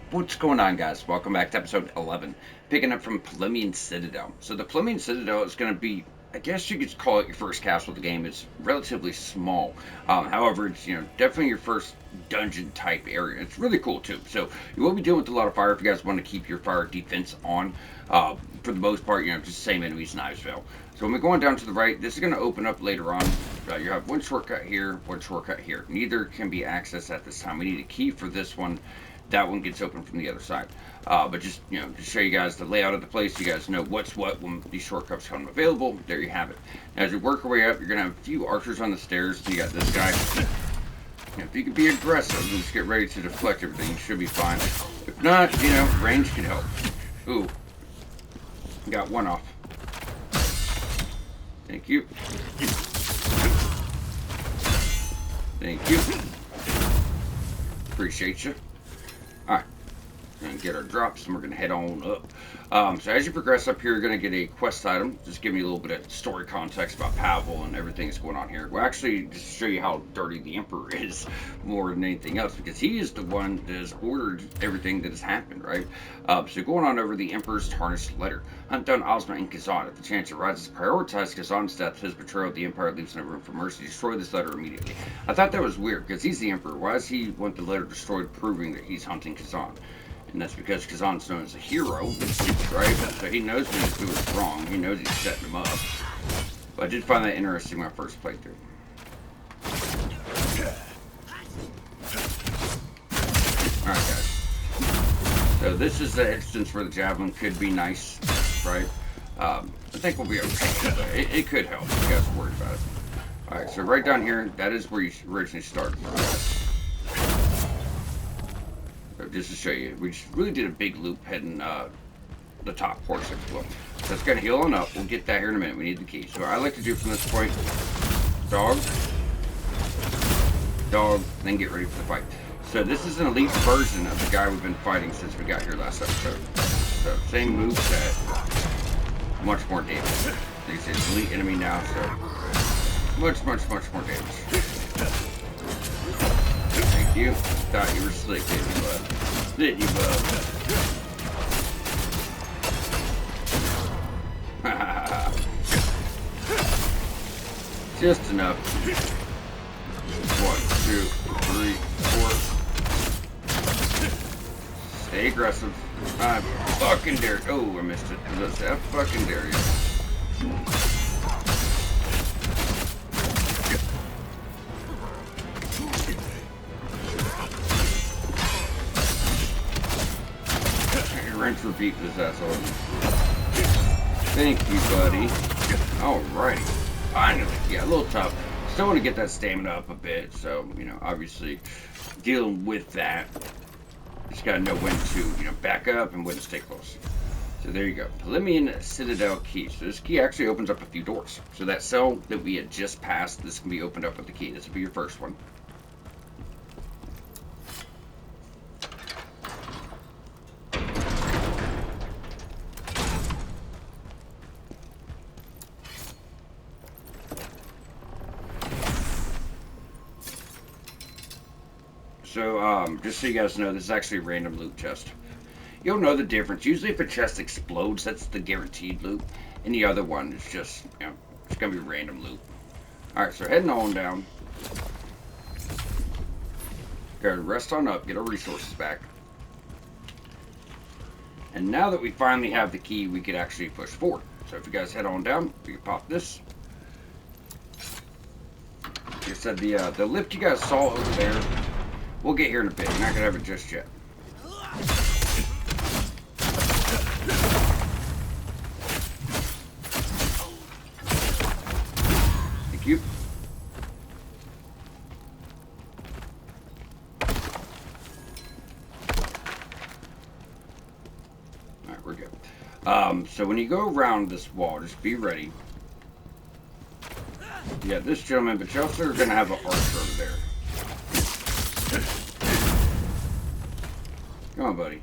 What's going on, guys? Welcome back to episode 11, picking up from Plemian Citadel. So the Plemian Citadel is going to be, I guess you could call it your first castle of the game. It's relatively small. However, it's definitely your first dungeon type area. It's really cool too. So you will be dealing with a lot of fire if you guys want to keep your fire defense on. For the most part, just the same enemies in Ivesville. So when we're going down to the right, this is going to open up later on. You have one shortcut here, one shortcut here. Neither can be accessed at this time. We need a key for this one. That one gets open from the other side. But just, to show you guys the layout of the place, you guys know what's what when these shortcuts come available. There you have it. Now, as you work your way up, you're going to have a few archers on the stairs. You got this guy. If you can be aggressive and just get ready to deflect everything, you should be fine. If not, range can help. Ooh. Got one off. Thank you. Thank you. Appreciate you. Alright, and get our drops, and we're going to head on up. So as you progress up here, you're going to get a quest item. Just give me a little bit of story context about Pavel and everything that's going on here. Well, actually, just to show you how dirty the Emperor is more than anything else, because he is the one that has ordered everything that has happened, right? So going on over the Emperor's tarnished letter. Hunt down Ozma and Khazan. If the chance arises, prioritize Khazan's death. His betrayal of the Empire leaves no room for mercy. Destroy this letter immediately. I thought that was weird, because he's the Emperor. Why does he want the letter destroyed, proving that he's hunting Khazan? And that's because Khazan's known as a hero, right? So he knows when he's doing wrong. He knows he's setting him up. But I did find that interesting when I first played through. Alright, guys. So this is the instance where the javelin could be nice, right? I think we'll be okay, but it could help if you guys are worried about it. Alright, so right down here, that is where you originally started. Just to show you, we just really did a big loop heading the top portion of the floor. So it's going to heal on up. We'll get that here in a minute. We need the key. So what I like to do from this point, dog, then get ready for the fight. So this is an elite version of the guy we've been fighting since we got here last episode. So same move set, much more damage. He's an elite enemy now, so much more damage. Thank you. Thought you were slick, didn't you, bud? Didn't you, bud? Just enough. 1, 2, 3, 4. Stay aggressive. I fucking dare. Oh, I missed it. I fucking dare you. Rinse repeat this asshole. Thank you, buddy. Alrighty. Finally. Yeah, a little tough. Still want to get that stamina up a bit, so, obviously dealing with that. Just gotta know when to, back up and when to stay close. So there you go. Plemian Citadel key. So this key actually opens up a few doors. So that cell that we had just passed, this can be opened up with the key. This will be your first one. So, just so you guys know, this is actually a random loot chest. You'll know the difference. Usually if a chest explodes, that's the guaranteed loot. And the other one is just, it's going to be random loot. Alright, so heading on down. Gotta rest on up, get our resources back. And now that we finally have the key, we could actually push forward. So if you guys head on down, we can pop this. Like I said, the lift you guys saw over there, we'll get here in a bit. You're not going to have it just yet. Thank you. Alright, we're good. So when you go around this wall, just be ready. You got this gentleman, but you also are going to have an archer over there. Come on, buddy.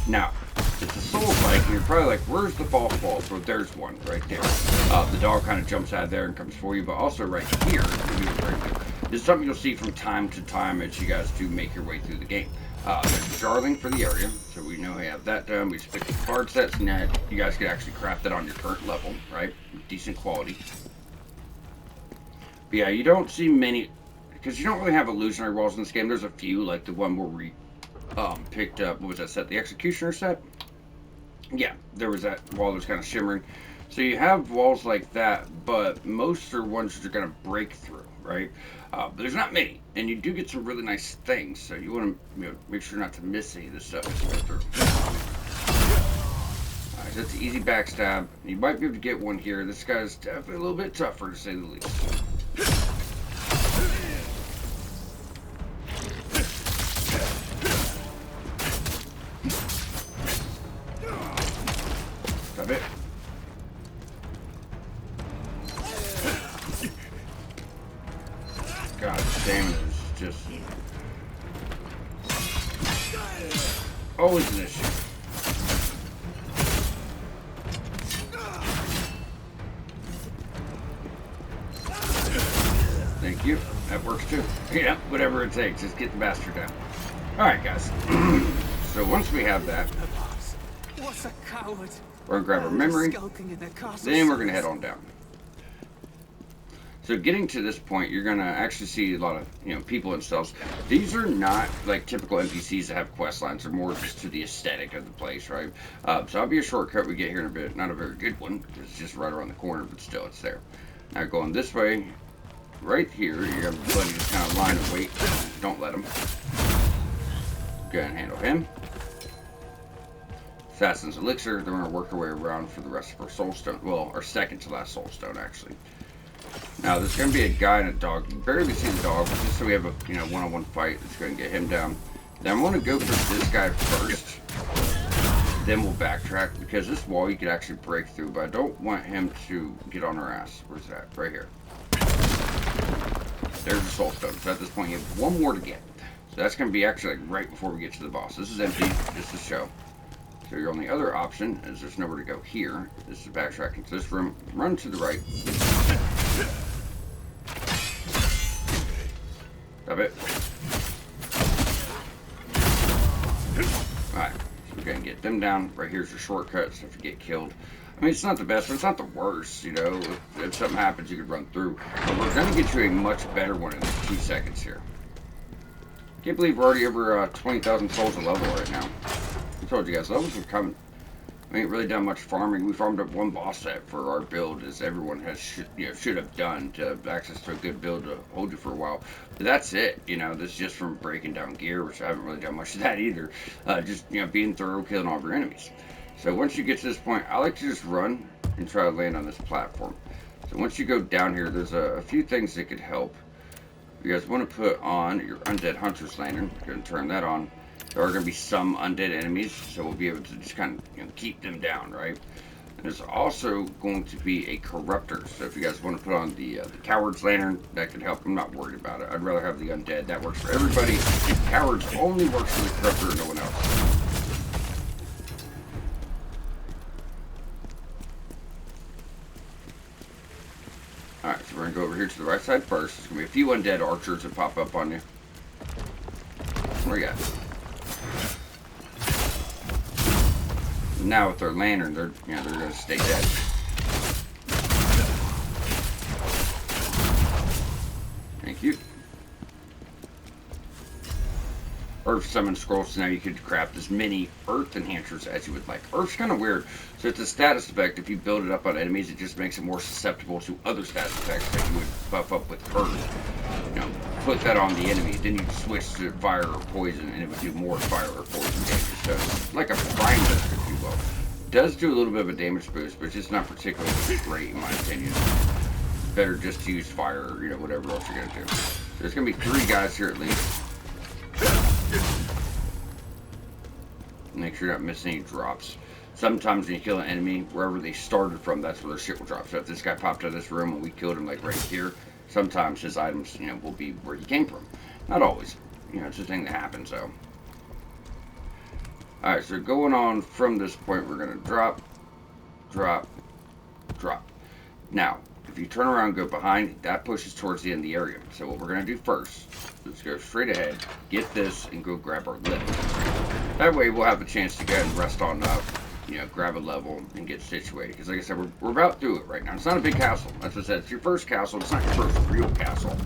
Now, it's a soul-like, and you're probably like, where's the false wall? So there's one right there. The dog kind of jumps out of there and comes for you, but also right here, This is something you'll see from time to time as you guys do make your way through the game. There's Jarling for the area, so we know we have that done. We just picked the card sets, and now you guys can actually craft that on your current level, right? Decent quality. But yeah, you don't see many, because you don't really have illusionary walls in this game. There's a few, like the one where we picked up, what was that set? The Executioner set? Yeah, there was that wall that was kind of shimmering. So you have walls like that, but most are ones that you're going to break through, right? But there's not many, and you do get some really nice things, so you want to make sure not to miss any of this stuff as you go through. Alright, so that's an easy backstab. You might be able to get one here. This guy's definitely a little bit tougher, to say the least. Stop it. God damn it, it's just always an issue. Thank you. That works too. Yeah, whatever it takes. Just get the bastard down. Alright, guys. So once we have that, What a coward. we're gonna grab our memory. Then we're gonna head on down. So getting to this point, you're gonna actually see a lot of people and cells. These are not like typical NPCs that have quest lines. They're more just to the aesthetic of the place, right? So that'll be a shortcut we get here in a bit. Not a very good one because it's just right around the corner, but still, it's there. Now going this way, right here, you have a buddy just kind of line of wait. Don't let him. Go ahead and handle him. Assassin's Elixir. Then we're gonna work our way around for the rest of our soul stone. Well, our second to last soul stone actually. Now, there's going to be a guy and a dog. You barely see the dog, but just so we have a one-on-one fight, it's going to get him down. Then I want to go for this guy first. Then we'll backtrack, because this wall you could actually break through, but I don't want him to get on our ass. Where's that? Right here. There's the soul stone. So at this point, you have one more to get. So that's going to be actually like right before we get to the boss. This is empty, just to show. So your only other option is there's nowhere to go here. This is backtracking to this room. Run to the right. Stop it. Alright, so we're going to get them down. Right here's your shortcut, so if you get killed. I mean, it's not the best, but it's not the worst, If something happens, you could run through. But we're going to get you a much better one in 2 seconds here. Can't believe we're already over 20,000 souls a level right now. I told you guys, levels are coming. We ain't really done much farming. We farmed up one boss set for our build, as everyone has should have done to have access to a good build to hold you for a while. But that's it. This is just from breaking down gear, which I haven't really done much of that either. Just being thorough, killing all of your enemies. So once you get to this point, I like to just run and try to land on this platform. So once you go down here, there's a few things that could help. You guys want to put on your Undead Hunter's Lantern. Go ahead and turn that on. There are going to be some undead enemies, so we'll be able to just kind of keep them down, right? And there's also going to be a Corruptor. So if you guys want to put on the Coward's Lantern, that could help. I'm not worried about it. I'd rather have the Undead. That works for everybody. Cowards only works for the Corruptor and no one else. Alright, so we're going to go over here to the right side first. There's going to be a few undead archers that pop up on you. Where you at? Now with their lantern, they're gonna stay dead. Thank you. Earth summon scrolls, so now you could craft as many earth enhancers as you would like. Earth's kind of weird, so it's a status effect. If you build it up on enemies, it just makes it more susceptible to other status effects that you would buff up with earth. Put that on the enemy, then you switch to fire or poison, and it would do more fire or poison damage. So it's like a prime boost, if you will. It does do a little bit of a damage boost, but it's just not particularly great in my opinion. Better just to use fire or whatever else you're gonna do. So there's gonna be 3 guys here at least. Make sure you're not missing any drops. Sometimes when you kill an enemy, wherever they started from, that's where their shit will drop. So if this guy popped out of this room and we killed him like right here, sometimes his items, will be where he came from. Not always. It's a thing that happens, so. Alright, so going on from this point, we're going to drop, drop, drop. Now, If you turn around and go behind, that pushes towards the end of the area. So what we're going to do first is go straight ahead, get this, and go grab our lift. That way we'll have a chance to go ahead and rest on up, you know, grab a level and get situated. Because like I said, we're about through it right now. It's not a big castle. As I said, it's your first castle. It's not your first real castle.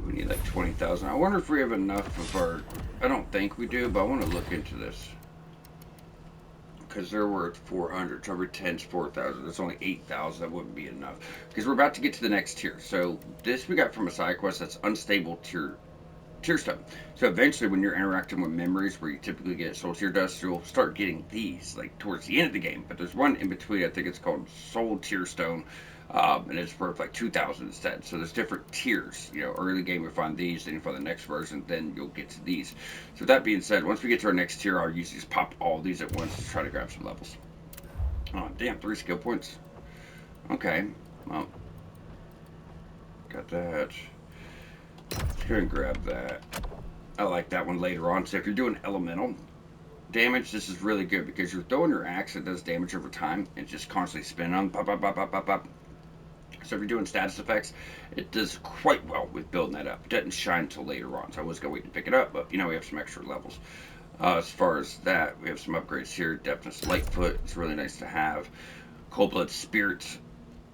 We need like 20,000. I wonder if we have enough of our... I don't think we do, but I want to look into this. Because they're worth 400. So every 10 is 4,000. That's only 8,000. That wouldn't be enough. Because we're about to get to the next tier. So this we got from a side quest that's unstable tier stone. So eventually when you're interacting with memories where you typically get soul tier dust, you'll start getting these like towards the end of the game. But there's one in between. I think it's called soul tier stone. And it's worth like 2,000 instead. So there's different tiers. You know, early game we find these, then you find the next version, then you'll get to these. So with that being said, once we get to our next tier, I'll usually just pop all these at once to try to grab some levels. Oh damn, 3 skill points. Okay, well, got that. Let's go and grab that. I like that one later on. So if you're doing elemental damage, this is really good because you're throwing your axe that does damage over time and just constantly spin on pop, pop, pop, pop, pop, pop. So if you're doing status effects, it does quite well with building that up. It doesn't shine until later on, so I was going to wait to pick it up, but you know, we have some extra levels. As far as that, we have some upgrades here. Deafness Lightfoot, it's really nice to have. Cold Blood Spirit,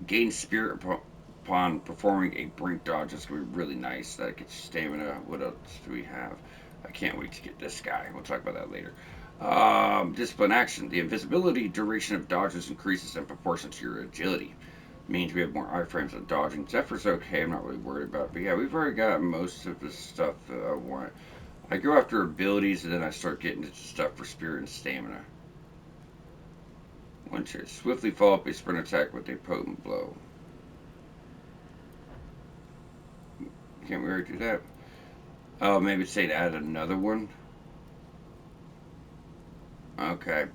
gain spirit upon performing a brink dodge. That's going to be really nice. That gets stamina. What else do we have? I can't wait to get this guy. We'll talk about that later. Discipline action. The invisibility duration of dodges increases in proportion to your agility. Means we have more iframes on dodging. Zephyr's okay, I'm not really worried about it. But yeah, we've already got most of the stuff that I want. I go after abilities and then I start getting into stuff for spirit and stamina. One chance. Swiftly follow up a sprint attack with a potent blow. Can't we already do that? Oh, maybe say to add another one. Okay.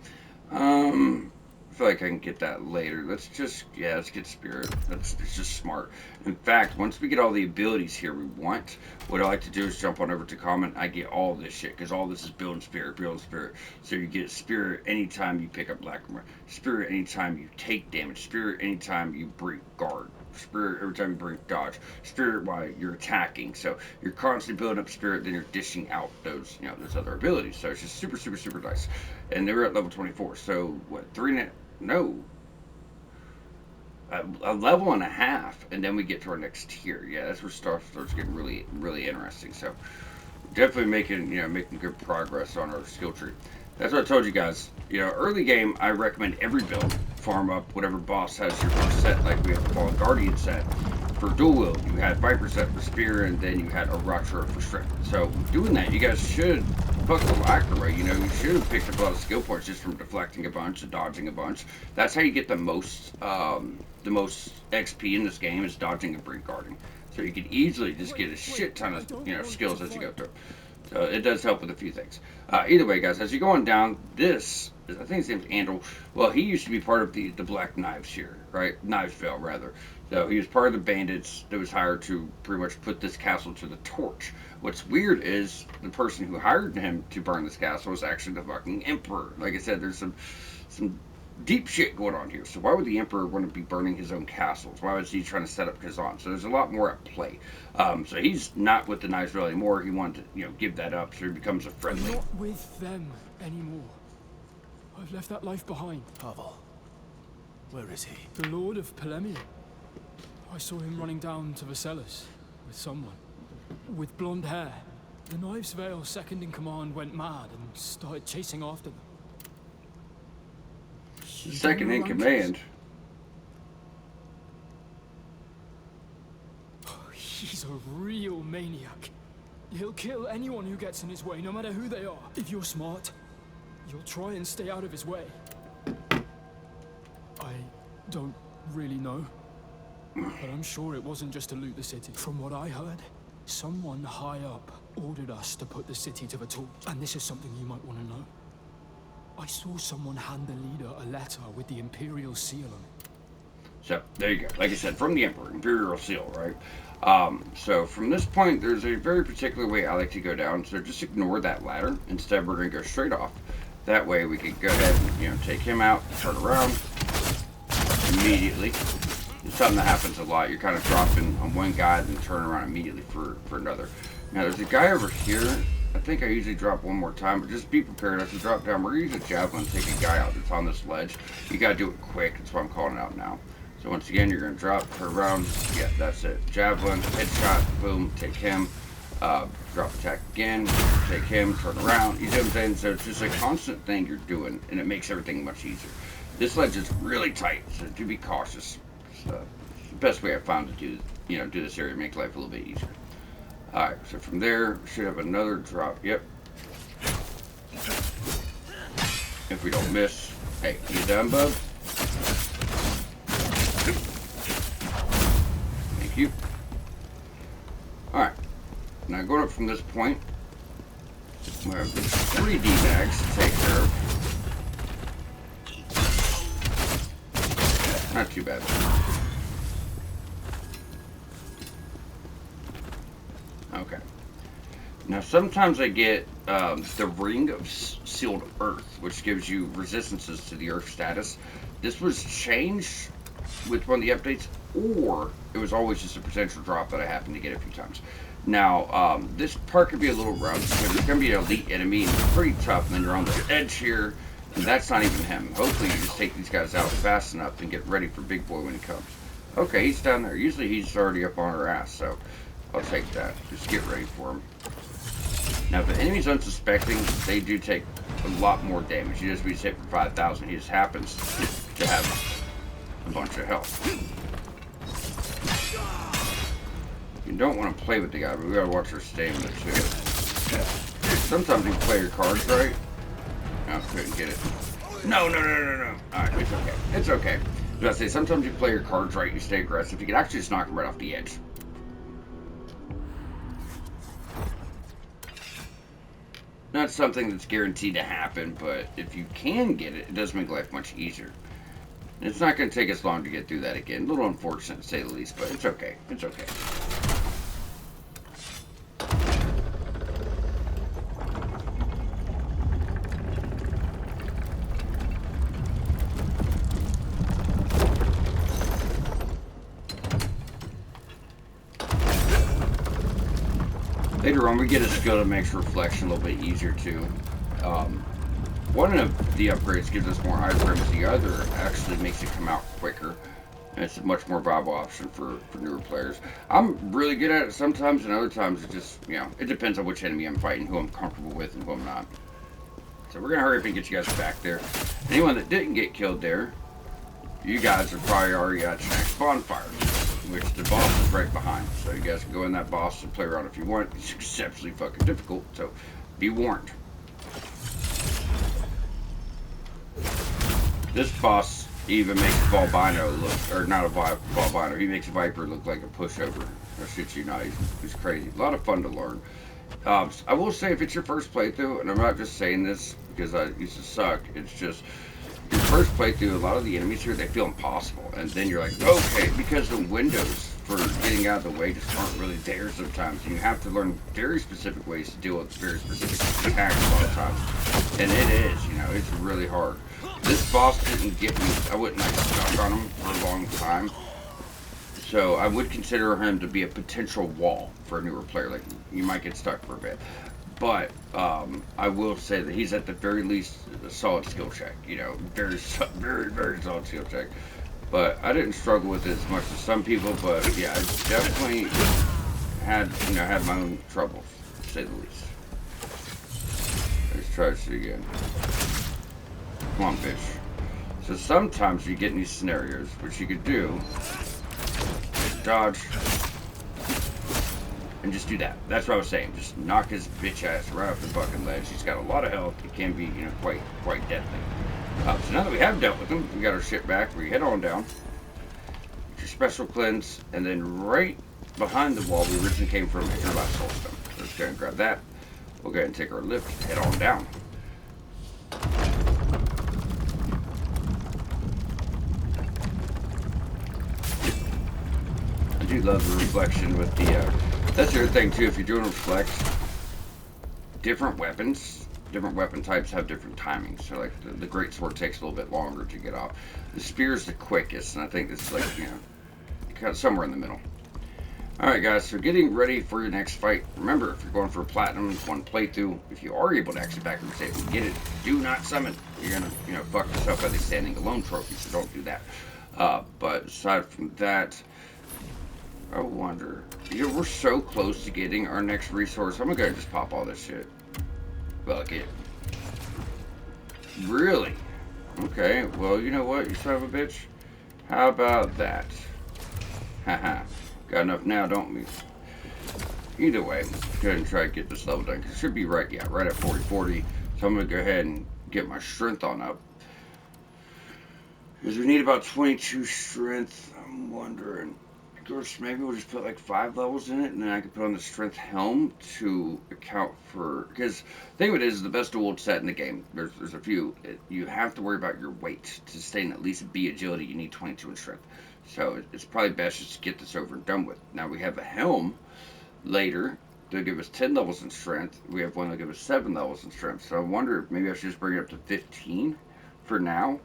I feel like I can get that later. Let's get spirit. It's just smart. In fact, once we get all the abilities here we want, what I like to do is jump on over to common. I get all this shit because all this is building spirit, building spirit. So you get spirit anytime you pick up black armor, spirit anytime you take damage, spirit anytime you break guard, spirit every time you break dodge, spirit while you're attacking. So you're constantly building up spirit, then you're dishing out those, you know, those other abilities. So it's just super, super, super nice. And they were at level 24. So what? A level and a half, and then we get to our next tier. Yeah, that's where stuff starts getting really, really interesting. So definitely making good progress on our skill tree. That's what I told you guys. You know, early game, I recommend every build. Farm up whatever boss has your first set, like we have the Fallen Guardian set. For dual wield, you had Viper set for spear, and then you had a Rotcher for strength. So doing that, you guys should fuck the lacquer right. You know, you should have picked up a lot of skill points just from deflecting a bunch and dodging a bunch. That's how you get the most XP in this game is dodging and brink guarding. So you can easily just get a shit ton of skills as you go through. So it does help with a few things. Either way, guys, as you're going down, this I think his name's Andal. Well, he used to be part of the Black Knives here, right? Knivesvale, rather. So he was part of the bandits that was hired to pretty much put this castle to the torch. What's weird is the person who hired him to burn this castle was actually the fucking Emperor. Like I said, there's some deep shit going on here. So why would the Emperor want to be burning his own castles? Why was he trying to set up Khazan? So there's a lot more at play. So he's not with the Knivesvale anymore. He wanted to, give that up, so he becomes a friendly. I'm not with them anymore. I've left that life behind. Pavel, where is he? The Lord of Polemian. I saw him running down to Vercellus with someone. With blonde hair. The Knivesvale second in command went mad and started chasing after them. Second in command. He's a real maniac. He'll kill anyone who gets in his way, no matter who they are. If you're smart, you'll try and stay out of his way. I don't really know. But I'm sure it wasn't just to loot the city. From what I heard, someone high up ordered us to put the city to the torch. And this is something you might want to know. I saw someone hand the leader a letter with the Imperial seal on it. So, there you go. Like I said, from the Emperor, Imperial seal, right? So from this point, there's a very particular way I like to go down. So just ignore that ladder. Instead, we're going to go straight off. That way we can go ahead and, take him out, turn around immediately. It's something that happens a lot. You're kind of dropping on one guy and then turn around immediately for another. Now, there's a guy over here. I think I usually drop one more time, but just be prepared. As we drop down, we're going to use a javelin and take a guy out that's on this ledge. You got to do it quick. That's why I'm calling it out now. So once again, you're going to drop, turn around. Yeah, that's it. Javelin, headshot, boom, take him. Drop attack again, take him, turn around. You see what I'm saying? So it's just a constant thing you're doing, and it makes everything much easier. This ledge is really tight, so do be cautious. It's the best way I found to do this area, make life a little bit easier. Alright, so from there, we should have another drop. Yep. If we don't miss. Hey, you done, bub? Thank you. Alright. Now going up from this point, we have the 3D bags to take care of. Not too bad. Okay. Now sometimes I get the Ring of Sealed Earth, which gives you resistances to the Earth status. This was changed with one of the updates, or it was always just a potential drop that I happened to get a few times. Now, this part could be a little rough because there's going to be an elite enemy and it's pretty tough, and then you're on the edge here, and that's not even him. Hopefully you just take these guys out fast enough and get ready for Big Boy when he comes. Okay, he's down there. Usually he's already up on our ass, so I'll take that. Just get ready for him. Now, if the enemy's unsuspecting, they do take a lot more damage. You just be hit for 5,000. He just happens to have a bunch of health. You don't want to play with the guy, but we gotta watch our stamina too. Sometimes you play your cards right. I couldn't get it. No. Alright, it's okay. It's okay. As I say, sometimes you play your cards right, you stay aggressive. You can actually just knock him right off the edge. Not something that's guaranteed to happen, but if you can get it, it does make life much easier. And it's not going to take us long to get through that again. A little unfortunate to say the least, but it's okay. It's okay. Later on, we get a skill that makes reflection a little bit easier too. One of the upgrades gives us more iframes. The other actually makes it come out quicker. And it's a much more viable option for newer players. I'm really good at it sometimes, and other times it just, it depends on which enemy I'm fighting, who I'm comfortable with, and who I'm not. So we're going to hurry up and get you guys back there. Anyone that didn't get killed there, you guys are probably already at your next bonfire, which the boss is right behind. So you guys can go in that boss and play around if you want. It's exceptionally fucking difficult, so be warned. This boss even makes Volbino look, or not a Volbino, he makes Viper look like a pushover. I shit you not, he's crazy. A lot of fun to learn. I will say, if it's your first playthrough, and I'm not just saying this because I used to suck, it's just your first playthrough, a lot of the enemies here, they feel impossible. And then you're like, okay, because the windows for getting out of the way just aren't really there sometimes. And you have to learn very specific ways to deal with very specific attacks a lot of times. And it is, it's really hard. This boss didn't get me, I wouldn't stuck on him for a long time. So I would consider him to be a potential wall for a newer player. Like, you might get stuck for a bit. But I will say that he's at the very least a solid skill check. Very solid skill check. But I didn't struggle with it as much as some people. But yeah, I definitely had my own troubles, to say the least. Let's try this again. Come on, bitch. So sometimes you get in these scenarios, which you could do, dodge, and just do that. That's what I was saying. Just knock his bitch ass right off the fucking ledge. He's got a lot of health. It can be, quite deadly. So now that we have dealt with him, we got our shit back. We head on down. Get your special cleanse, and then right behind the wall we originally came from, I about soulstone. So let's go ahead and grab that. We'll go ahead and take our lift, head on down. I do love the reflection with the, that's the other thing too, if you're doing reflect, different weapon types have different timings. So like the great sword takes a little bit longer to get off. The spear is the quickest, and I think this is like, you know, kind of somewhere in the middle. Alright guys, so getting ready for your next fight. Remember, if you're going for a platinum, one playthrough, if you are able to actually back and save and get it, do not summon. You're gonna, you know, fuck yourself by the standing alone trophy, so don't do that. But aside from that, I wonder, you know, we're so close to getting our next resource. I'm gonna go ahead and just pop all this shit. Fuck it. Really? Okay, well, you know what, you son of a bitch? How about that? Haha. Got enough now, don't we? Either way, go ahead and try to get this level done, because it should be right, yeah, right at 40-40. So I'm going to go ahead and get my strength on up. Because we need about 22 strength. I'm wondering, of course, maybe we'll just put like 5 levels in it, and then I can put on the strength helm to account for, because the thing of it is, the best dual set in the game, there's a few, you have to worry about your weight. To sustain at least a B agility, you need 22 in strength. So it's probably best just to get this over and done with. Now we have a helm later. They'll give us 10 levels in strength. We have one that'll give us 7 levels in strength. So I wonder if maybe I should just bring it up to 15 for now.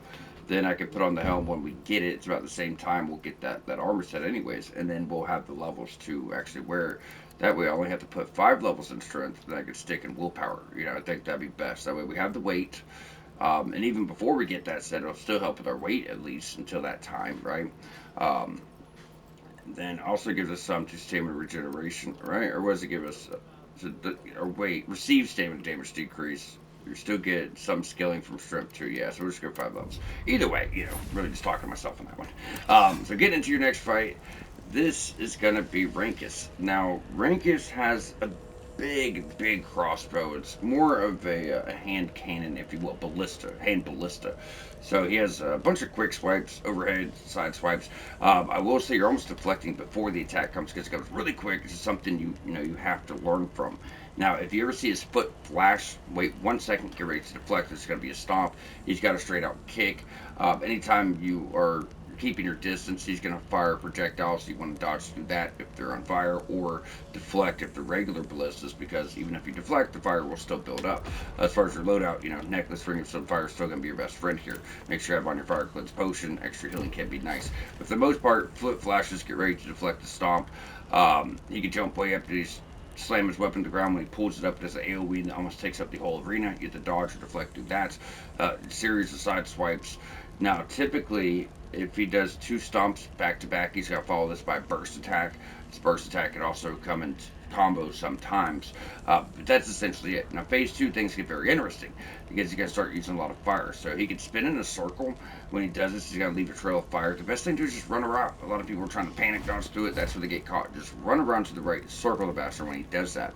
Then I can put on the helm when we get it. It's about the same time we'll get that armor set anyways. And then we'll have the levels to actually wear it. That way I only have to put 5 levels in strength. Then I can stick in willpower. You know, I think that'd be best. That way we have the weight. And even before we get that set, it'll still help with our weight at least until that time, right? Then also gives us some to stamina regeneration, right? Or what does it give us? Or wait, receive stamina damage decrease. You still get some skilling from strength too, yeah, so we'll just go 5 levels. Either way, you know, really just talking to myself on that one. So getting into your next fight, this is going to be Rangkus. Now, Rangkus has a big crossbow. It's more of a hand cannon, if you will, hand ballista. So he has a bunch of quick swipes, overhead, side swipes. I will say you're almost deflecting before the attack comes because it goes really quick. It's something you have to learn from. Now, if you ever see his foot flash, wait 1 second, get ready to deflect. It's going to be a stomp. He's got a straight out kick. Anytime you are keeping your distance, he's going to fire projectiles, so you want to dodge through that if they're on fire, or deflect if they're regular ballistas, because even if you deflect, the fire will still build up. As far as your loadout, you know, necklace, ring of sunfire is still going to be your best friend here. Make sure you have on your fire cleanse potion. Extra healing can be nice. But for the most part, flip flashes, get ready to deflect the stomp. He can jump way up to these, slam his weapon to the ground. When he pulls it up, it does an AoE and almost takes up the whole arena. You have to dodge or deflect through that. Series of side swipes. Now, typically, if he does 2 stomps back to back, he's got to follow this by a burst attack. This burst attack can also come in combos sometimes, but that's essentially it. Now, phase 2, things get very interesting because he's going to start using a lot of fire. So he can spin in a circle. When he does this, he's going to leave a trail of fire. The best thing to do is just run around. A lot of people are trying to panic dodge through it. That's where they get caught. Just run around to the right, circle the bastard when he does that.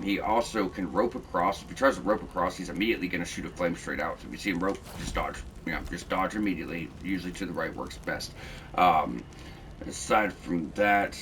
He also can rope across. If he tries to rope across, he's immediately going to shoot a flame straight out. So if you see him rope, just dodge. You know, just dodge immediately. Usually to the right works best. Aside from that,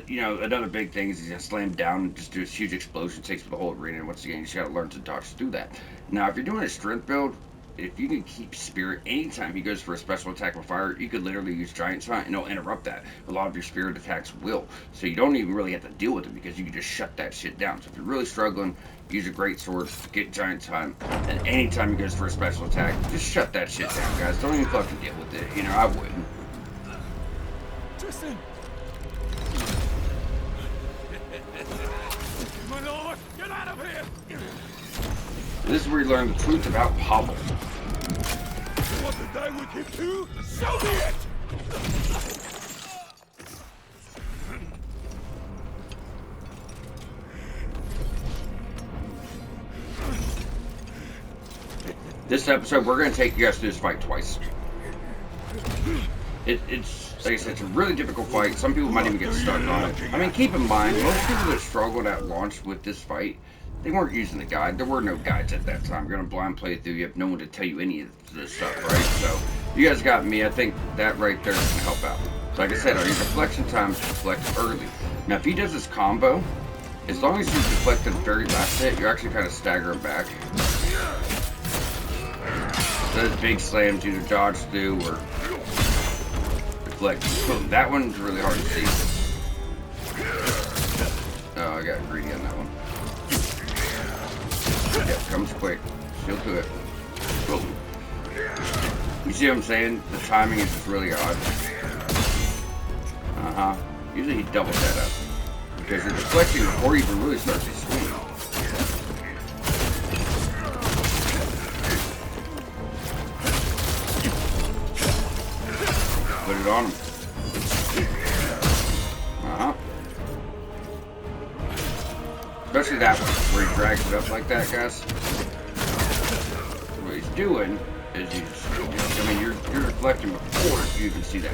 you know, another big thing is he's going to slam down and just do this huge explosion, takes for the whole arena, and once again, you just got to learn to dodge through that. Now, if you're doing a strength build, if you can keep spirit, anytime he goes for a special attack with fire, you could literally use Giant Sight and it'll interrupt that. A lot of your spirit attacks will. So you don't even really have to deal with it because you can just shut that shit down. So if you're really struggling, use a great sword, get Giant Time, and anytime he goes for a special attack, just shut that shit down, guys. Don't even fucking deal with it. You know, I wouldn't. Tristan! My lord, get out of here! This is where you learn the truth about Pavel. You want to die with him too? So be it! This episode, we're going to take you guys through this fight twice. It's, like I said, it's a really difficult fight. Some people might even get stuck on it. I mean, keep in mind, most people that struggled at launch with this fight, they weren't using the guide. There were no guides at that time. You're going to blind play through. You have no one to tell you any of this stuff, right? So You guys got me. I think that right there is going to help out. So like I said, on your deflection time, deflect early. Now, if he does this combo, as long as you deflect the very last hit, you're actually kind of staggering back. Those big slams either dodge through or deflect. Boom. That one's really hard to see. Oh, I got greedy on that one. Yeah, comes quick. Still to it. Boom. You see what I'm saying? The timing is just really odd. Usually he doubles that up. Because you're deflecting before you even really start to swing. Put it on him. Especially that one, where he drags it up like that, guys. What he's doing is you're deflecting before you even see that.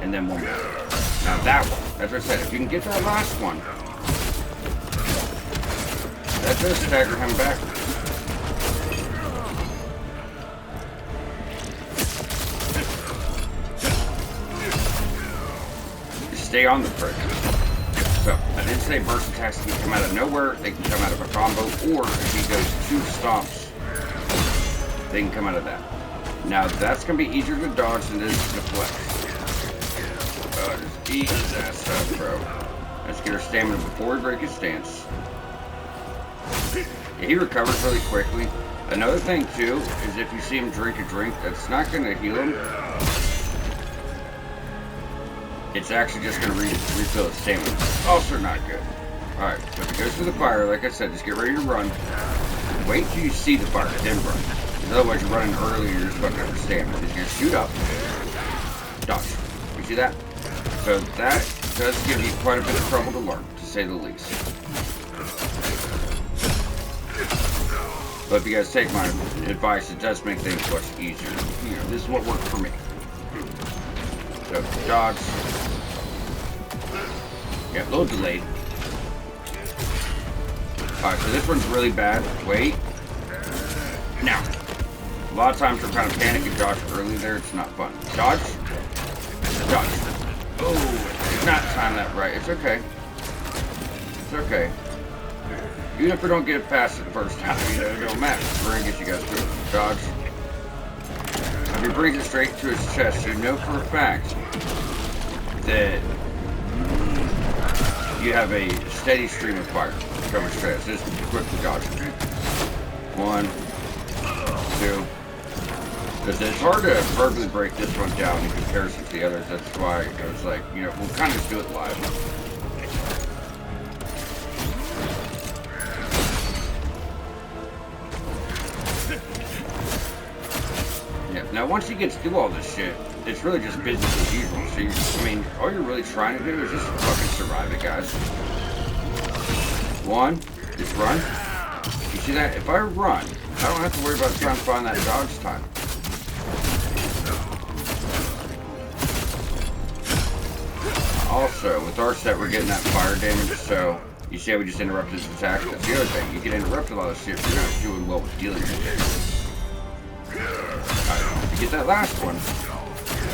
And then one more. Now that one, as I said, if you can get that last one, that does stagger him backwards. Stay on the prick. So, I didn't say burst attacks can come out of nowhere, they can come out of a combo, or if he goes 2 stomps, they can come out of that. Now, that's going to be easier to dodge than it is to deflect. Just eat his ass up, bro. Let's get our stamina before we break his stance. Yeah, he recovers really quickly. Another thing, too, is if you see him drink a drink, that's not going to heal him. It's actually just going to refill his stamina. Also not good. Alright, so if it goes to the fire, like I said, just get ready to run. Wait till you see the fire, then run. Because otherwise you're running early, you're just fucking up your stamina. He's going to shoot up. Dodge. You see that? So that does give you quite a bit of trouble to learn, to say the least. But if you guys take my advice, it does make things much easier. You know, this is what worked for me. So, dodge. Yeah, a little delayed. Alright, so this one's really bad. Wait. Now. A lot of times we're kind of panicking dodge early there. It's not fun. Dodge. Dodge. Oh, did not time that right. It's okay. It's okay. Even if we don't get it past it the first time, you know, it don't matter. We're gonna get you guys through it. Dodge. If he brings it straight to his chest, you know for a fact that you have a steady stream of fire coming straight. So just quickly dodge. 1, 2. Because it's hard to verbally break this one down in comparison to the others. That's why I was like, you know, we'll kind of just do it live. Yeah. Now, once he gets through all this shit, it's really just business as usual. So, I mean, all you're really trying to do is just fucking survive it, guys. 1, just run. You see that? If I run, I don't have to worry about trying to find that dodge time. Also, with our set, we're getting that fire damage, so you see how we just interrupted his attack? That's the other thing. You can interrupt a lot of shit if you're not doing well with dealing with it. Alright, to get that last one.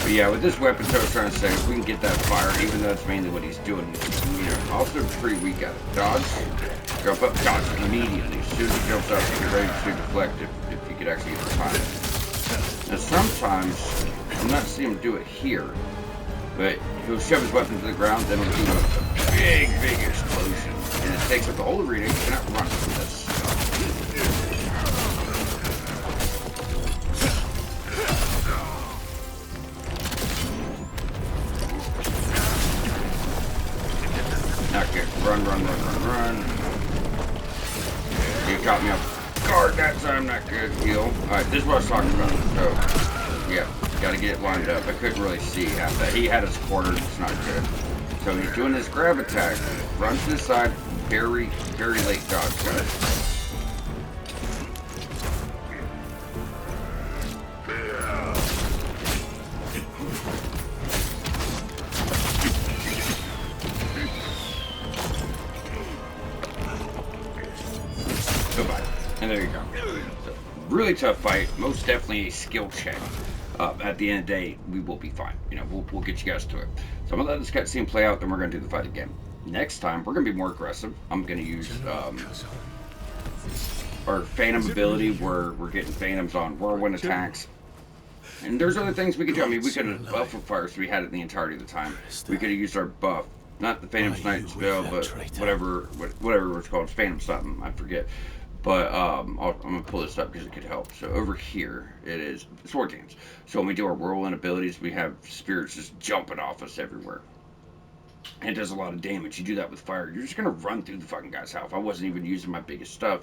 But yeah, with this weapon, so I was trying to say, if we can get that fire, even though that's mainly what he's doing, you know, also pretty weak at it. Dodge, jump up, dodge immediately. As soon as he jumps up, you're ready to deflect if you could actually get the time. Now sometimes, I'm not seeing him do it here, but he'll shove his weapon to the ground, then he'll do a big explosion. And it takes up the whole arena. You cannot run from this. Not good. Run. He caught me off guard that time. Not good. Heal. Alright, this is what I was talking about. So, yeah. Gotta get it lined up. I couldn't really see half that. He had us cornered. It's not good. So he's doing this grab attack. Runs to the side. Very late dodge, guys. Goodbye. And there you go. So, really tough fight. Most definitely a skill check. At the end of the day, we will be fine. You know, we'll get you guys to it. So I'm gonna let this cutscene play out, then we're gonna do the fight again. Next time, we're gonna be more aggressive. I'm gonna use our Phantom ability, where we're getting Phantoms on whirlwind attacks. And there's other things we could do. I mean, we could have buffed with fire, so we had it the entirety of the time. We could have used our buff, not the Phantom Snipe spell, but whatever it's called, Phantom something, I forget. But I'm gonna pull this up because it could help. So over here, it is sword dance. So when we do our whirlwind abilities, we have spirits just jumping off us everywhere. And it does a lot of damage. You do that with fire, you're just gonna run through the fucking guy's health. I wasn't even using my biggest stuff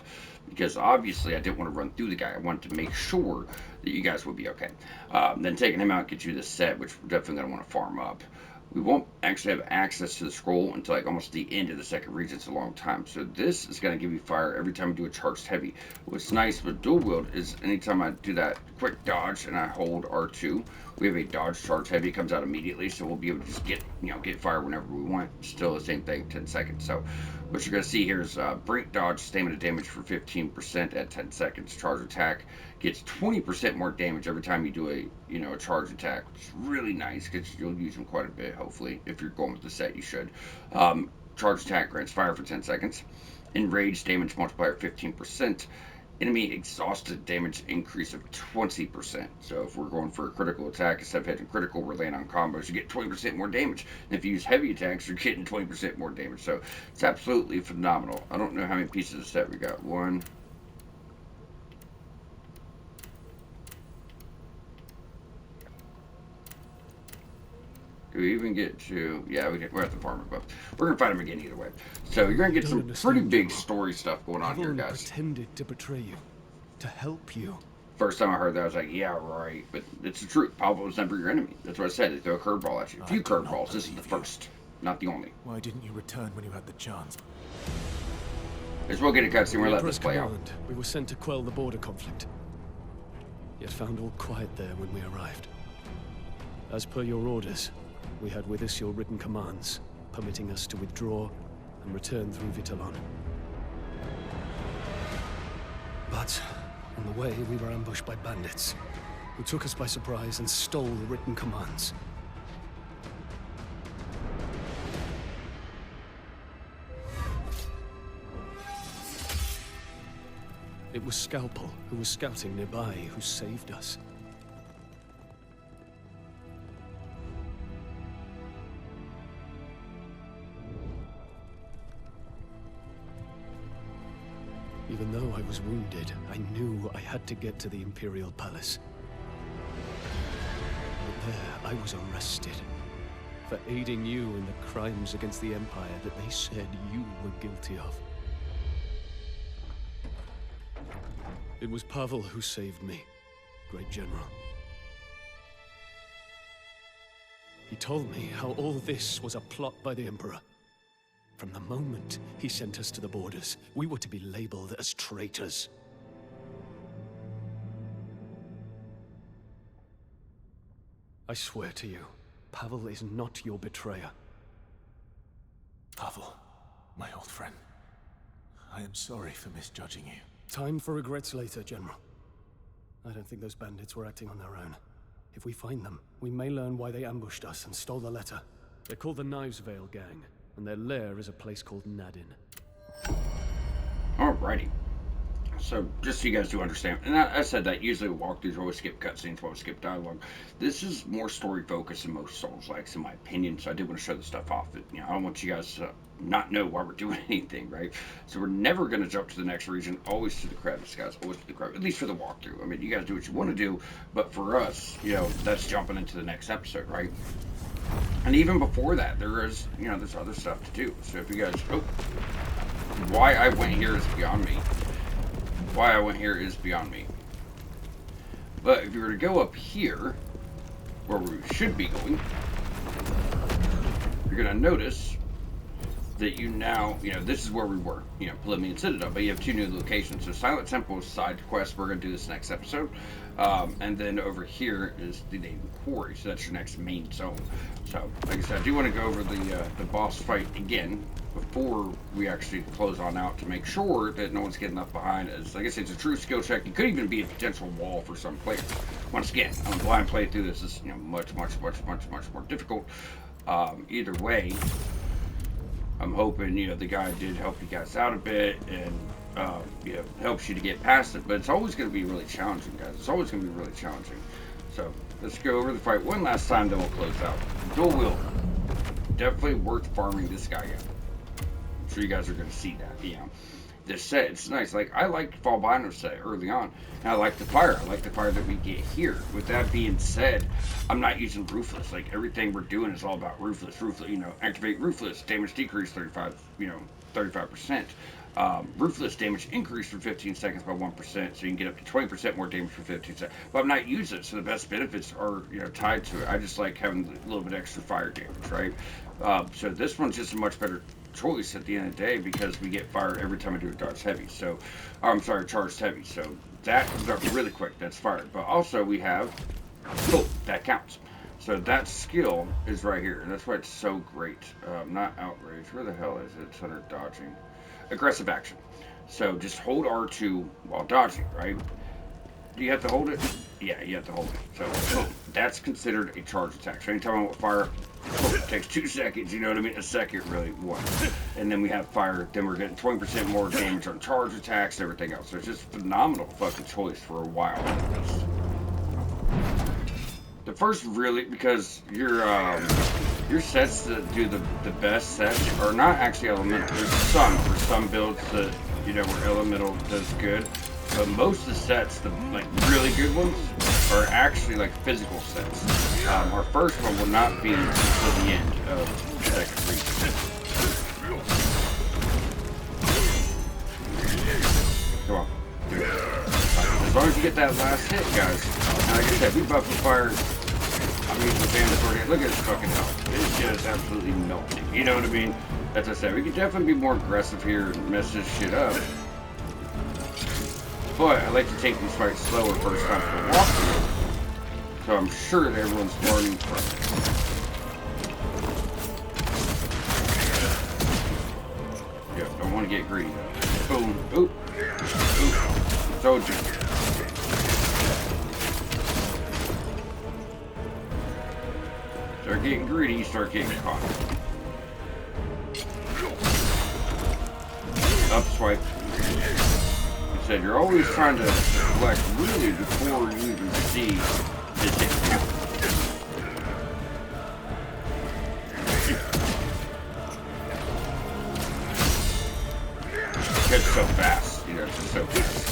because obviously I didn't want to run through the guy. I wanted to make sure that you guys would be okay. Then taking him out gets you this set, which we're definitely gonna want to farm up. We won't actually have access to the scroll until like almost the end of the second region. It's a long time. So this is going to give you fire every time you do a charged heavy. What's nice with dual wield is anytime I do that quick dodge and I hold R2, we have a dodge charge heavy. It comes out immediately, so we'll be able to just get fire whenever we want. Still the same thing, 10 seconds. So what you're going to see here is brink dodge, stamina damage for 15% at 10 seconds. Charge attack gets 20% more damage every time you do a charge attack, which is really nice because you'll use them quite a bit, hopefully. If you're going with the set, you should. Charge attack grants fire for 10 seconds. Enraged damage multiplier 15%. Enemy exhausted damage increase of 20%. So if we're going for a critical attack, instead of hitting critical, we're laying on combos, you get 20% more damage. And if you use heavy attacks, you're getting 20% more damage. So it's absolutely phenomenal. I don't know how many pieces of set we got. One. Do we even get to... Yeah, we're at the farmer buff. We're going to fight him again either way. So you're going to get some pretty big story stuff going on here, guys. Pretended to betray you, to help you. First time I heard that, I was like, yeah, right. But it's the truth. Pavel was never your enemy. That's what I said. They throw a curveball at you. A few curveballs. This is the first, not the only. Why didn't you return when you had the chance? As well get a cutscene. We're letting this play out. We were sent to quell the border conflict. Yet found all quiet there when we arrived. As per your orders, we had with us your written commands, permitting us to withdraw and return through Vitelon. But on the way, we were ambushed by bandits, who took us by surprise and stole the written commands. It was Scalpel, who was scouting nearby, who saved us. Even though I was wounded, I knew I had to get to the Imperial Palace. But there, I was arrested for aiding you in the crimes against the Empire that they said you were guilty of. It was Pavel who saved me, great general. He told me how all this was a plot by the Emperor. From the moment he sent us to the borders, we were to be labeled as traitors. I swear to you, Pavel is not your betrayer. Pavel, my old friend, I am sorry for misjudging you. Time for regrets later, General. I don't think those bandits were acting on their own. If we find them, we may learn why they ambushed us and stole the letter. They're called the Knives Vale Gang, and their lair is a place called Nadin. Alrighty. So, just so you guys do understand, and I said that usually walkthroughs always skip cutscenes, always skip dialogue. This is more story focused than most Souls-likes, in my opinion, so I did want to show this stuff off. I don't want you guys to not know why we're doing anything, right? So we're never going to jump to the next region, always to the credits, guys, always to the credits, at least for the walkthrough. I mean, you guys do what you want to do, but for us, that's jumping into the next episode, right? And even before that, there is, there's other stuff to do. So if you guys, why I went here is beyond me. Why I went here is beyond me. But if you were to go up here, where we should be going, you're going to notice that you now, this is where we were, Plymouth Citadel, but you have 2 new locations. So Silent Temple is side quest. We're going to do this next episode. And then over here is the Native Quarry. So that's your next main zone. So, like I said, I do want to go over the boss fight again before we actually close on out to make sure that no one's getting left behind. As like I said, it's a true skill check. It could even be a potential wall for some players. Once again, on a blind playthrough, this is much more difficult. Either way, I'm hoping the guy did help you guys out a bit and helps you to get past it. But it's always going to be really challenging, guys. It's always going to be really challenging. So let's go over the fight one last time, then we'll close out. Dual wield, definitely worth farming this guy out. I'm sure you guys are going to see that. This set, it's nice. Like, I like Falbino's set early on, and I like the fire. I like the fire that we get here. With that being said, I'm not using Ruthless. Like, everything we're doing is all about Ruthless. Activate Ruthless, damage decrease 35%. Ruthless damage increase for 15 seconds by 1%, so you can get up to 20% more damage for 15 seconds. But I'm not using it, so the best benefits are tied to it. I just like having a little bit extra fire damage, right? So this one's just a much better choice at the end of the day because we get fire every time I do a dodge heavy. So, charged heavy. So that comes up really quick. That's fire. But also we have that counts. So that skill is right here, and that's why it's so great. Not outrage. Where the hell is it? It's under dodging. Aggressive action. So just hold R2 while dodging, right? Do you have to hold it? Yeah, you have to hold it. So that's considered a charge attack. So anytime I want fire, it takes 2 seconds, you know what I mean? A second, really, one. And then we have fire, then we're getting 20% more damage on charge attacks, everything else. So it's just phenomenal fucking choice for a while at least. The first really, because your sets that do the best sets are not actually elemental. There's some, for some builds that, where elemental does good. But most of the sets, the really good ones, are actually physical sets. Our first one will not be until the end of the second region. Come on. As long as you get that last hit, guys. And like I said, we buff with fire. I'm using the Bandit Sword. Look at this fucking health. It's just absolutely melting. You know what I mean? As I said, we could definitely be more aggressive here and mess this shit up. But I like to take these fights slower first time for a walkthrough. So I'm sure that everyone's learning from it. Yeah, don't want to get greedy. Boom. Oop. Oop. Told you. Start getting greedy, you start getting caught. Up swipe. Said you're always trying to select really before you even see this hit count. It's so fast, it's just so fast.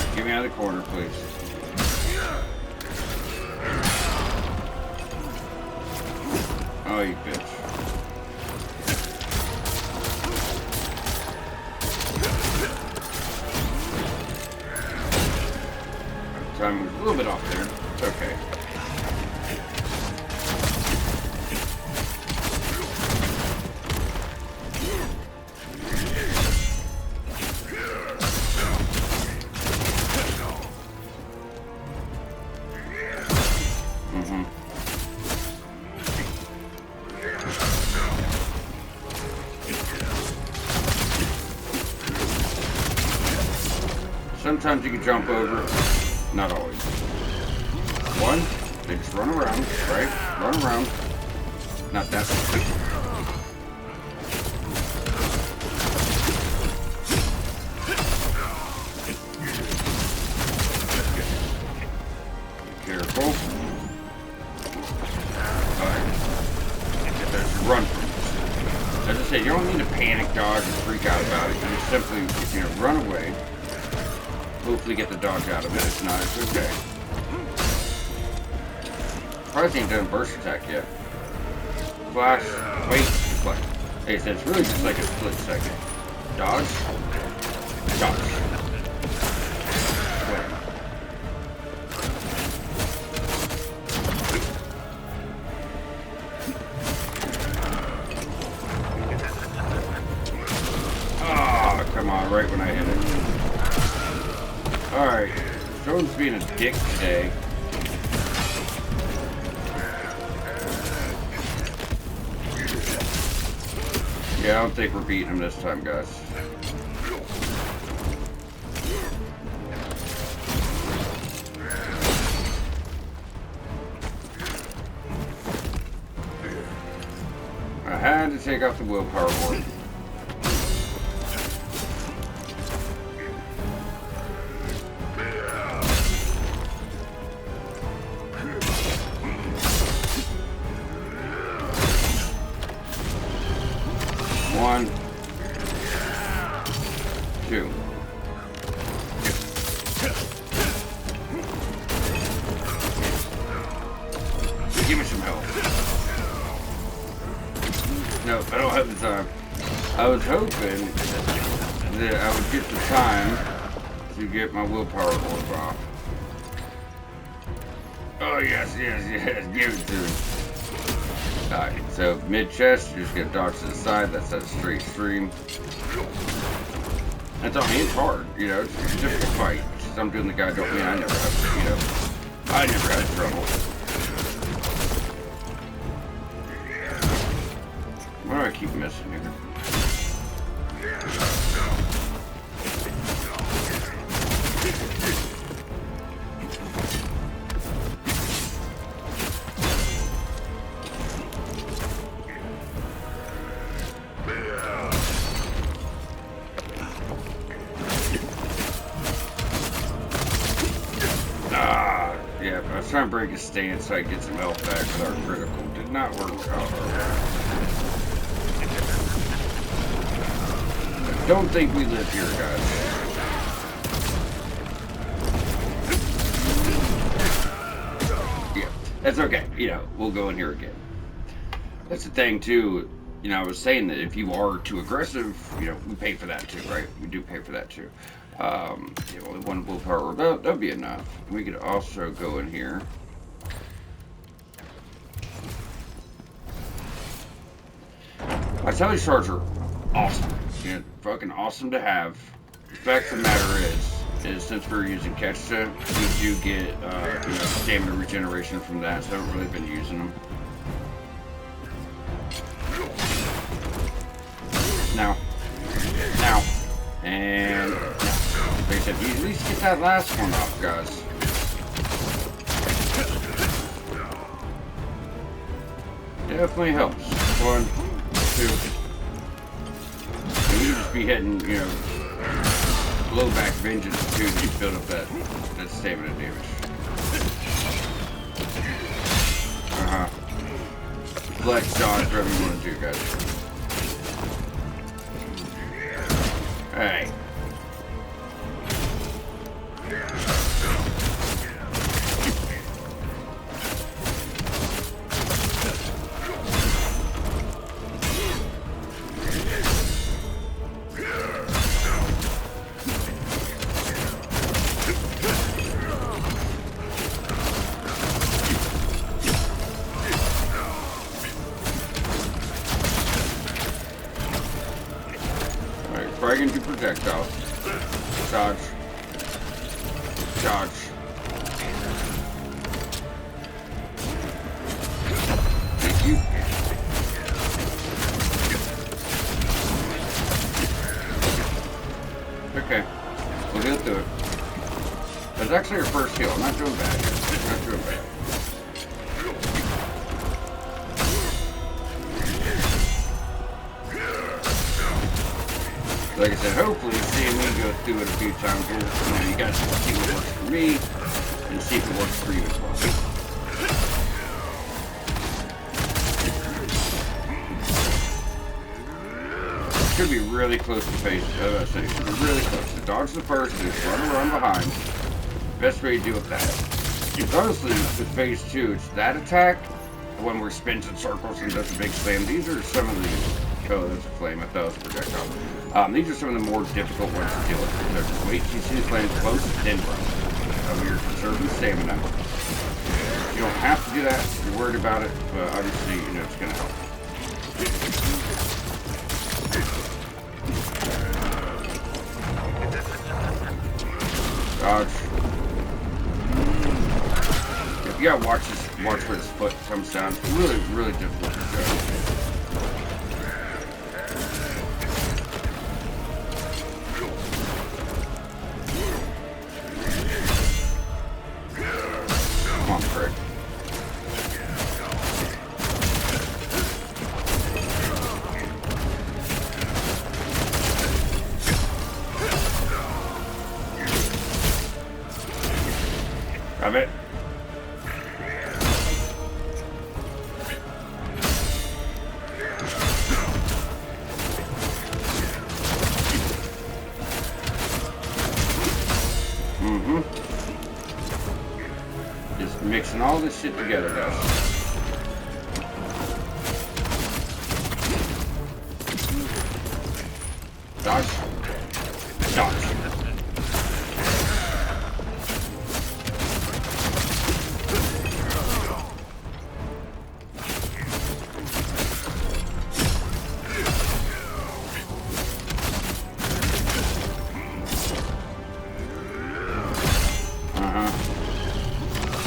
Alright, get me out of the corner, please. Oh, you bitch. Time was a little bit off there. It's okay. Sometimes you can jump over, not always. One, they just run around, right? Run around. Not that stupid. Be careful. Alright. There's a run from this. As I said, you don't need to panic dodge and freak out about it. You just simply, run away. Hopefully get the dodge out of it. If not, it's okay. Probably ain't done burst attack yet. Flash. Wait. Flash. Hey, so it's really just like a split second. Dodge. Dodge. Wait. right when I hit it. Alright. Someone's being a dick today. Yeah, I don't think we're beating him this time, guys. I had to take out the willpower board. One, two. Give me some help. No, I don't have the time. I was hoping that I would get the time to get my willpower board off. Oh yes, yes, yes, give it to me. Alright, so mid-chest, you're just gonna dodge to the side, that's that straight stream. That's all, it's hard, you know, it's a difficult fight. Since I'm doing the guy, don't mean I never have, you know, I never had trouble. Why do I keep missing here? Yeah, I was trying to break his stance so I could get some health back with our critical. Did not work out. I don't think we live here, guys. Yeah, that's okay. You know, we'll go in here again. That's the thing, too. You know, I was saying that if you are too aggressive, you know, we pay for that, too, right? We do pay for that, too. You know, only one willpower, that'll be enough. We could also go in here. Vitality shards are awesome. You know, fucking awesome to have. The fact of the matter is since we're using Ketcha, we do get, you know, stamina regeneration from that, so I haven't really been using them. Now. And like I said, you at least get that last one off, guys. Definitely helps. 1, 2. And you just be hitting, you know, blowback vengeance too to build up that stamina damage. Flex, dodge, whatever you want to do, guys. Alright. Frag into projectile. Dodge. Dodge. Thank you. Okay. We'll get through it. That's actually your first heal. I'm not doing bad here. Not doing bad. Like I said, hopefully seeing me go through it a few times here, you know, you guys can see what works for me and see if it works for you as well. Should be really close to phase. Should be really close. The dodge the first, just run behind. Best way to deal with that. Because honestly, with phase 2, it's that attack, the one where it spins in circles and does a big slam. These are some of the. Oh, that's a flame. I thought it was a projectile. These are some of the more difficult ones to deal with. So just wait till you see the flame close, then run. You're conserving stamina. You don't have to do that if you're worried about it, but obviously, you know, it's going to help. Dodge. If you gotta watch where his foot comes down. Really, really difficult to show. Come on, Craig. Grab it. Just mixing all this shit together, guys. Dodge. Dodge.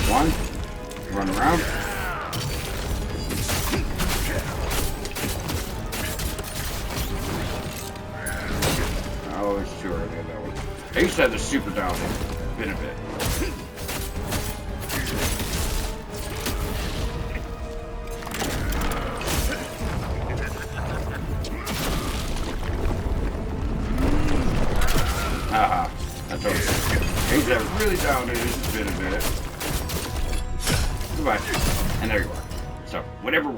One. Run around. Oh, it's too early on that one. I used to have the super down. Been a bit. Haha. That's okay. I used to have really down. It's been a bit. Goodbye. And there you are. So whatever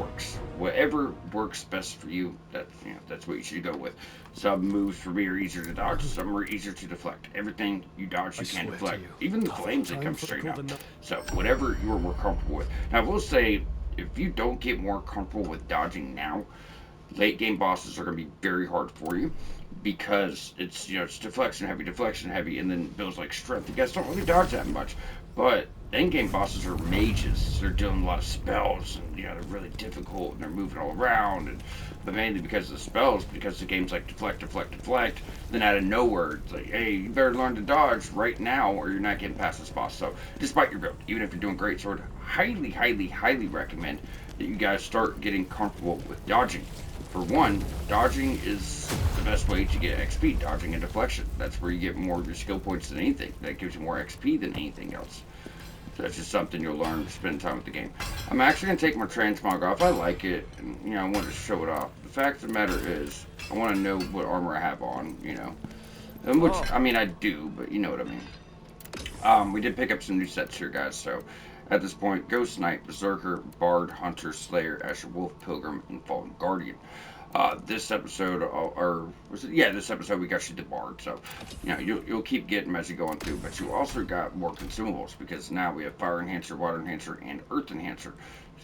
works best for you, that's what you should go with. Some moves for me are easier to dodge, some are easier to deflect. Everything you dodge you can deflect. Even the flames that come straight out. So whatever you're more comfortable with. Now I will say, if you don't get more comfortable with dodging now, late game bosses are going to be very hard for you, because it's it's deflection heavy, and then builds like strength. You guys don't really dodge that much, but end game bosses are mages. They're doing a lot of spells, and they're really difficult, and they're moving all around, but mainly because of the spells, because the game's like deflect. Then out of nowhere, it's like, hey, you better learn to dodge right now, or you're not getting past this boss. So despite your build, even if you're doing great sword, highly recommend that you guys start getting comfortable with dodging. For one, dodging is the best way to get XP, dodging and deflection. That's where you get more of your skill points than anything. That gives you more XP than anything else. So that's just something you'll learn to spend time with the game. I'm actually going to take my transmog off. I like it, and I want to show it off. The fact of the matter is, I want to know what armor I have on, And which, I mean, I do, but you know what I mean. We did pick up some new sets here, guys, so at this point, Ghost Knight, Berserker, Bard, Hunter, Slayer, Asher Wolf, Pilgrim, and Fallen Guardian. This episode, this episode we got you the Bard, so you'll keep getting them as you go on through, but you also got more consumables, because now we have Fire Enhancer, Water Enhancer, and Earth Enhancer.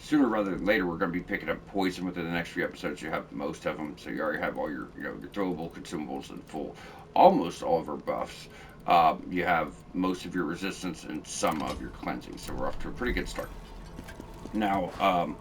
Sooner rather than later, we're going to be picking up Poison within the next few episodes. You have most of them, so you already have all your your throwable consumables in full. Almost all of our buffs. You have most of your resistance and some of your cleansing, so we're off to a pretty good start. Now,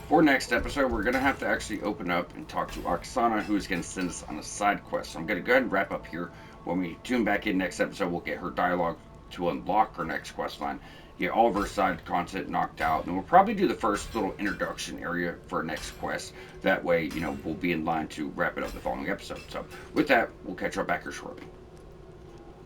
for next episode, we're going to have to actually open up and talk to Oksana, who is going to send us on a side quest. So I'm going to go ahead and wrap up here. When we tune back in next episode, we'll get her dialogue to unlock her next quest line, get all of her side content knocked out, and we'll probably do the first little introduction area for our next quest. That way, we'll be in line to wrap it up the following episode. So with that, we'll catch you back here shortly.